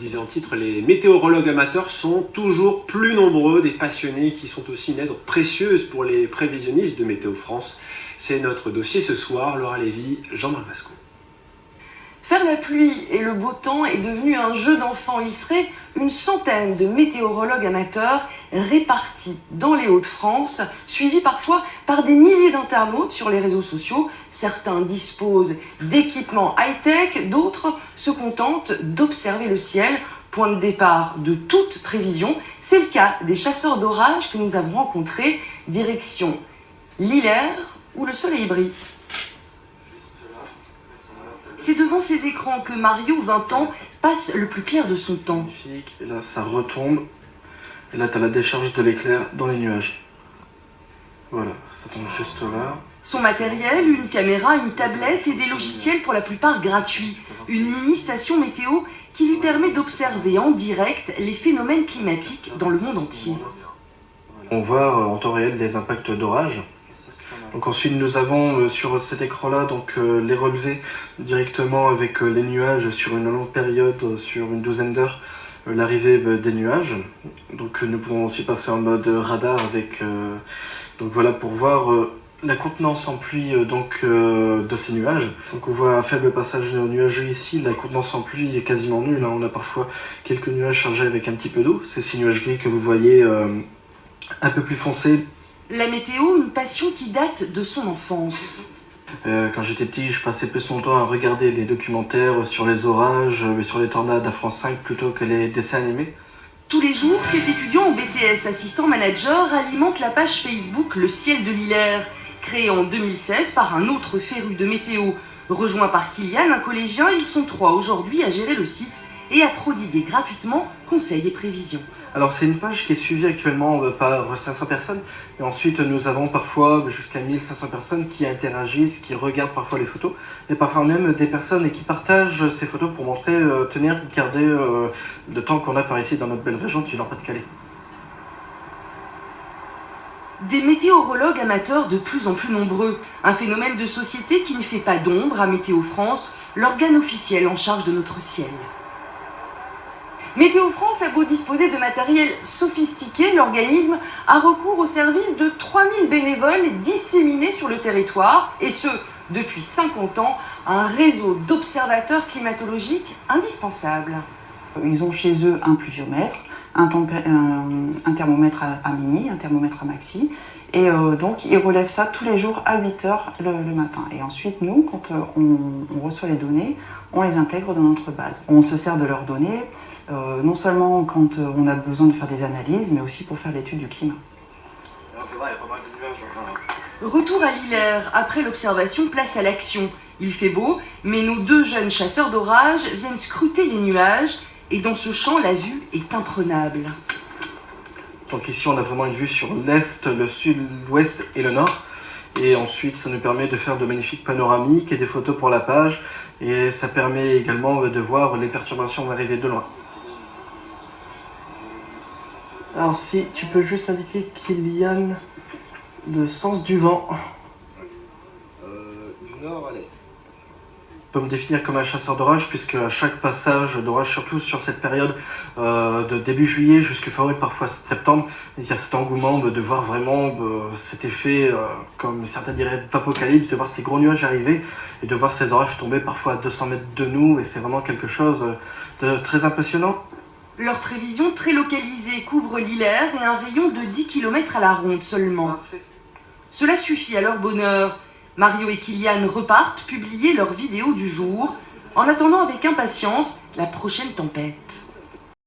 disait en titre, les météorologues amateurs sont toujours plus nombreux, des passionnés qui sont aussi une aide précieuse pour les prévisionnistes de Météo France. C'est notre dossier ce soir. Laura Lévy, Jean-Marc Vasco. Faire la pluie et le beau temps est devenu un jeu d'enfant. Il serait une centaine de météorologues amateurs répartis dans les Hauts-de-France, suivis parfois par des milliers d'internautes sur les réseaux sociaux. Certains disposent d'équipements high-tech, d'autres se contentent d'observer le ciel. Point de départ de toute prévision, c'est le cas des chasseurs d'orage que nous avons rencontrés, direction l'Isère où le soleil brille. C'est devant ces écrans que Mario, 20 ans, passe le plus clair de son temps. Et là, ça retombe. Et là, tu as la décharge de l'éclair dans les nuages. Voilà, ça tombe juste là. Son matériel, une caméra, une tablette et des logiciels pour la plupart gratuits. Une mini-station météo qui lui permet d'observer en direct les phénomènes climatiques dans le monde entier. On voit en temps réel les impacts d'orage. Donc ensuite nous avons sur cet écran-là les relevés directement avec les nuages sur une longue période, sur une douzaine d'heures, l'arrivée des nuages. Donc nous pouvons aussi passer en mode radar avec donc voilà pour voir la contenance en pluie de ces nuages. Donc on voit un faible passage nuageux ici, la contenance en pluie est quasiment nulle. On a parfois quelques nuages chargés avec un petit peu d'eau. C'est ces nuages gris que vous voyez un peu plus foncés. La météo, une passion qui date de son enfance. Quand j'étais petit, je passais plus mon temps à regarder les documentaires sur les orages et sur les tornades à France 5 plutôt que les dessins animés. Tous les jours, cet étudiant au BTS assistant manager alimente la page Facebook Le Ciel de l'Isère, créée en 2016 par un autre féru de météo. Rejoint par Kylian, un collégien, ils sont 3 aujourd'hui à gérer le site et à prodiguer gratuitement conseils et prévisions. Alors c'est une page qui est suivie actuellement par 500 personnes et ensuite nous avons parfois jusqu'à 1500 personnes qui interagissent, qui regardent parfois les photos et parfois même des personnes qui partagent ces photos pour montrer, garder le temps qu'on a par ici dans notre belle région du Nord-Pas-de-Calais. Des météorologues amateurs de plus en plus nombreux, un phénomène de société qui ne fait pas d'ombre à Météo France, l'organe officiel en charge de notre ciel. Météo France a beau disposer de matériel sophistiqué, l'organisme a recours au service de 3000 bénévoles disséminés sur le territoire, et ce, depuis 50 ans, un réseau d'observateurs climatologiques indispensable. Ils ont chez eux un pluviomètre, un thermomètre à mini, un thermomètre à maxi, et donc ils relèvent ça tous les jours à 8h le matin. Et ensuite, nous, quand on reçoit les données, on les intègre dans notre base. On se sert de leurs données, non seulement quand on a besoin de faire des analyses, mais aussi pour faire l'étude du climat. Retour à l'Isère, après l'observation, place à l'action. Il fait beau, mais nos 2 jeunes chasseurs d'orage viennent scruter les nuages, et dans ce champ, la vue est imprenable. Donc ici on a vraiment une vue sur l'est, le sud, l'ouest et le nord. Et ensuite ça nous permet de faire de magnifiques panoramiques et des photos pour la page. Et ça permet également de voir les perturbations arriver de loin. Alors si tu peux juste indiquer Kylian le sens du vent. Du nord à l'est. Je peux me définir comme un chasseur d'orage puisque à chaque passage d'orage, surtout sur cette période de début juillet jusqu'à fin août, parfois septembre, il y a cet engouement de voir vraiment cet effet, comme certains diraient, apocalypse, de voir ces gros nuages arriver et de voir ces orages tomber parfois à 200 mètres de nous, et c'est vraiment quelque chose de très impressionnant. Leurs prévisions très localisées couvrent l'Isère et un rayon de 10 km à la ronde seulement. Parfait. Cela suffit à leur bonheur. Mario et Kylian repartent publier leurs vidéos du jour, en attendant avec impatience la prochaine tempête.